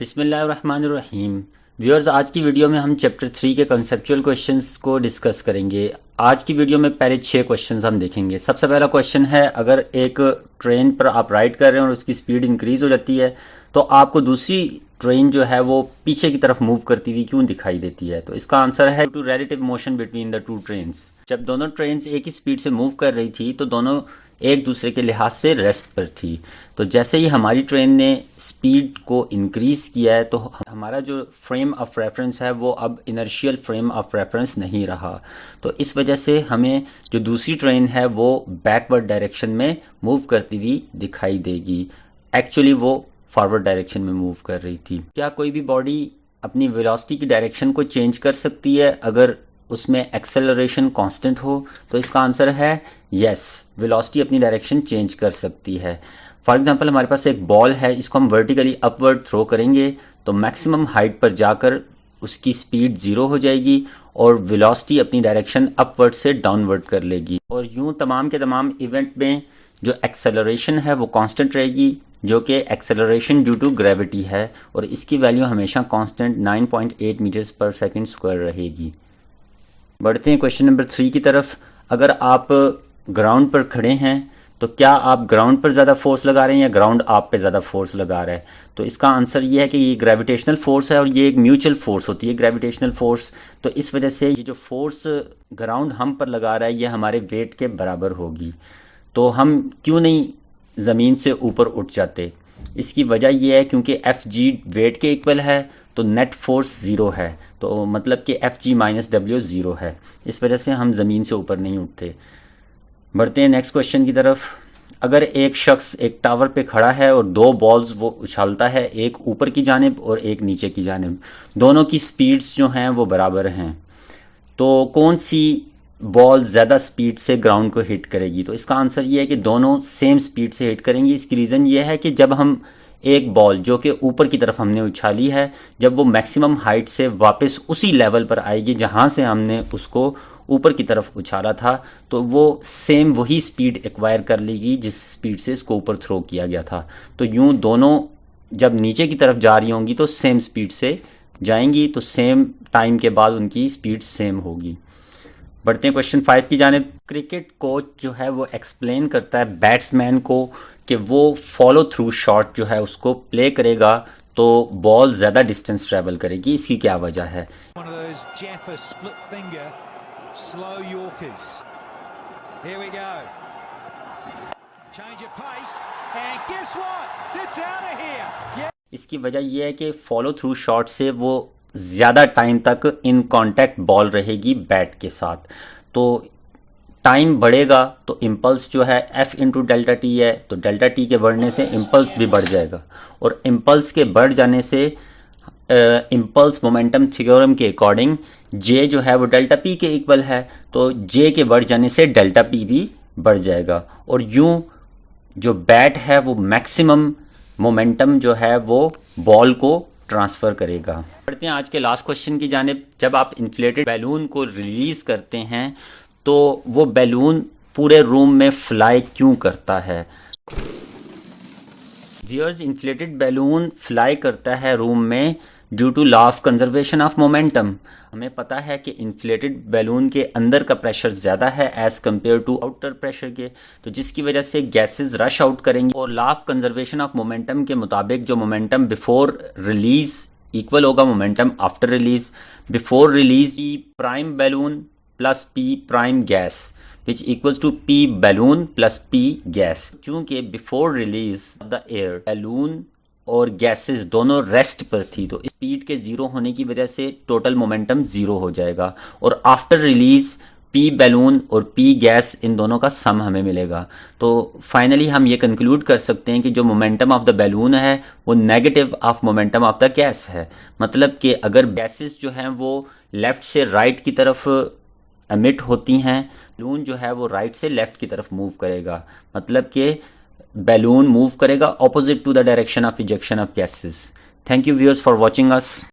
बिस्मिल्लाहिर्रहमानिर्रहीम। व्यूअर्स, आज की वीडियो में हम चैप्टर 3 के कंसेप्चुअल क्वेश्चंस को डिस्कस करेंगे। आज की वीडियो में पहले 6 क्वेश्चंस हम देखेंगे। सबसे पहला क्वेश्चन है, अगर एक ट्रेन पर आप राइड कर रहे हैं और उसकी स्पीड इंक्रीज़ हो जाती है तो आपको दूसरी ट्रेन जो है वो पीछे की तरफ मूव करती हुई क्यों दिखाई देती है? तो इसका आंसर है to relative motion between the two trains. जब दोनों ट्रेन्स एक ही स्पीड से मूव कर रही थी तो दोनों एक दूसरे के लिहाज से रेस्ट पर थी। तो जैसे ही हमारी ट्रेन ने स्पीड को इंक्रीज़ किया है तो हमारा जो फ्रेम ऑफ रेफरेंस है वो अब इनर्शियल फ्रेम ऑफ रेफरेंस नहीं रहा। तो इस वजह से हमें जो दूसरी ट्रेन है वो बैकवर्ड डायरेक्शन में मूव करती हुई दिखाई देगी। एक्चुअली वो फॉरवर्ड डायरेक्शन में मूव कर रही थी। क्या कोई भी बॉडी अपनी वेलोसिटी की डायरेक्शन को चेंज कर सकती है अगर उसमें एक्सेलरेशन कांस्टेंट हो? तो इसका आंसर है यस, वेलोसिटी अपनी डायरेक्शन चेंज कर सकती है। फॉर एग्जांपल, हमारे पास एक बॉल है, इसको हम वर्टिकली अपवर्ड थ्रो करेंगे तो मैक्सिमम हाइट पर जाकर उसकी स्पीड 0 हो जाएगी और वेलोसिटी अपनी डायरेक्शन अपवर्ड से डाउनवर्ड कर लेगी। और यूं तमाम के तमाम इवेंट में जो एक्सेलरेशन है वो कांस्टेंट रहेगी, जो कि एक्सेलरेशन ड्यू टू ग्रेविटी है, और इसकी वैल्यू हमेशा कांस्टेंट 9.8 मीटर्स पर सेकंड स्क्वायर रहेगी। बढ़ते हैं क्वेश्चन नंबर 3 की तरफ। अगर आप ग्राउंड पर खड़े हैं तो क्या आप ग्राउंड पर ज़्यादा फोर्स लगा रहे हैं या ग्राउंड आप पे ज़्यादा फोर्स लगा रहा है? तो इसका आंसर ये है कि ये ग्रेविटेशनल फोर्स है और ये एक म्यूचुअल फोर्स होती है, ग्रेविटेशनल फोर्स। तो इस वजह से ये जो फोर्स ग्राउंड हम पर लगा रहा है ये हमारे वेट के बराबर होगी। तो हम क्यों नहीं ज़मीन से ऊपर उठ जाते? इसकी वजह यह है क्योंकि एफ जी वेट के इक्वल है तो नेट फोर्स 0 है, तो मतलब कि एफ जी माइनस डब्ल्यू 0 है। इस वजह से हम ज़मीन से ऊपर नहीं उठते। बढ़ते हैं नेक्स्ट क्वेश्चन की तरफ। अगर एक शख्स एक टावर पे खड़ा है और 2 बॉल्स वो उछालता है, एक ऊपर की जानिब और एक नीचे की जानिब, दोनों की स्पीड्स जो हैं वो बराबर हैं, तो कौन सी बॉल ज़्यादा स्पीड से ग्राउंड को हिट करेगी? तो इसका आंसर ये है कि दोनों सेम स्पीड से हिट करेंगी। इसकी रीज़न ये है कि जब हम एक बॉल जो कि ऊपर की तरफ हमने उछाली है, जब वो मैक्सिमम हाइट से वापस उसी लेवल पर आएगी जहाँ से हमने उसको ऊपर की तरफ उछाला था, तो वो सेम वही स्पीड एक्वायर कर लेगी जिस स्पीड से इसको ऊपर थ्रो किया गया था। तो यूँ दोनों जब नीचे की तरफ जा रही होंगी तो सेम स्पीड से जाएंगी, तो सेम टाइम के बाद उनकी स्पीड सेम होगी। बढ़ते हैं क्वेश्चन 5 की जानिब। क्रिकेट कोच जो है वो एक्सप्लेन करता है बैट्समैन को कि वो फॉलो थ्रू शॉट जो है उसको प्ले करेगा तो बॉल ज़्यादा डिस्टेंस ट्रैवल करेगी। इसकी क्या वजह है? इसकी वजह यह है कि फॉलो थ्रू शॉट से वो ज़्यादा टाइम तक इन कांटेक्ट बॉल रहेगी बैट के साथ। तो टाइम बढ़ेगा तो इम्पल्स जो है F इंटू डेल्टा टी है, तो डेल्टा टी के बढ़ने से इम्पल्स भी बढ़ जाएगा, और इम्पल्स के बढ़ जाने से इम्पल्स मोमेंटम थ्योरम के अकॉर्डिंग J जो है वो डेल्टा P के इक्वल है, तो J के बढ़ जाने से डेल्टा P भी बढ़ जाएगा, और यूं जो बैट है वो मैक्सिमम मोमेंटम जो है वो बॉल को ट्रांसफ़र करेगा। बढ़ते हैं आज के लास्ट क्वेश्चन की जानिब। जब आप इन्फ्लेटेड बैलून को रिलीज़ करते हैं तो वो बैलून पूरे रूम में फ्लाई क्यों करता है? व्यूअर्स, इन्फ्लेटेड बैलून फ्लाई करता है रूम में due to law of conservation of momentum. हमें पता है कि इन्फ्लेटेड बैलून के अंदर का प्रेशर ज़्यादा है as compare to outer pressure के, तो जिसकी वजह से गैसेस रश आउट करेंगी, और law of conservation of momentum के मुताबिक जो मोमेंटम बिफोर रिलीज़ इक्वल होगा momentum after release. Before release P prime balloon plus P prime gas which equals to P balloon plus P gas। चूँकि before release the air balloon और gases दोनों rest पर थी, तो speed के 0 होने की वजह से टोटल मोमेंटम 0 हो जाएगा, और आफ्टर रिलीज P बैलून और P गैस इन दोनों का सम हमें मिलेगा। तो फाइनली हम ये कंक्लूड कर सकते हैं कि जो मोमेंटम ऑफ द बैलून है वो negative of momentum of the gas है। मतलब कि अगर गैसेस जो हैं वो लेफ़्ट से राइट की तरफ एमिट होती हैं, बैलून जो है वो राइट से लेफ़्ट की तरफ मूव करेगा, मतलब कि बैलून मूव करेगा opposite to the direction of ejection of gases. Thank you viewers for watching us.